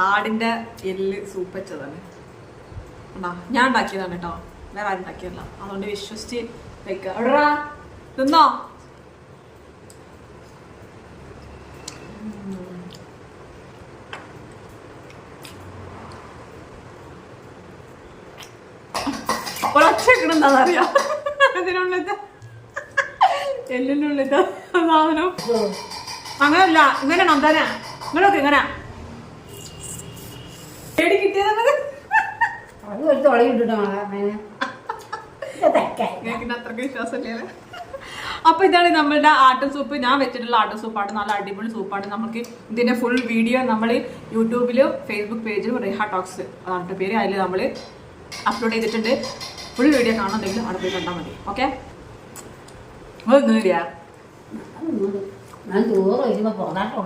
ആടിന്റെ എല്ല് സൂപ്പ് വെച്ചതാണ്. ഞാൻ ഉണ്ടാക്കിയതാണ് കേട്ടോ, വേറെ ആരും ഉണ്ടാക്കിയല്ല. അതുകൊണ്ട് വിശ്വസിച്ച് കഴിക്കുക. തിന്നോ? ഒരൊച്ചക്കിടുന്നറിയാം ഇതിനുള്ളത് എല്ലിനുള്ളത് സാധനം. അങ്ങനല്ല, ഇങ്ങനെയാണോ എന്താ ഇങ്ങനൊക്കെ ഇങ്ങനെ പേടി കിട്ടിയത് അത്രയ്ക്ക് വിശ്വാസമില്ലേ? അപ്പൊ ഇതാണ് നമ്മളുടെ ആട്ടൻ സൂപ്പ്. ഞാൻ വെച്ചിട്ടുള്ള ആട്ടൻ സൂപ്പാണ്. നല്ല അടിപൊളി സൂപ്പാണ്. നമുക്ക് ഇതിന്റെ ഫുൾ വീഡിയോ നമ്മൾ യൂട്യൂബിലും ഫേസ്ബുക്ക് പേജിലും റിഹ ടോക്സ് അതാണ് പേര്, അതിൽ നമ്മൾ അപ്ലോഡ് ചെയ്തിട്ടുണ്ട്. ഫുൾ വീഡിയോ കാണുന്നുണ്ടെങ്കിൽ അവിടെ പോയി കണ്ടാൽ മതി. ഓക്കെ, ഞാൻ ചോറ് വരുമ്പോ പോകാട്ടോ.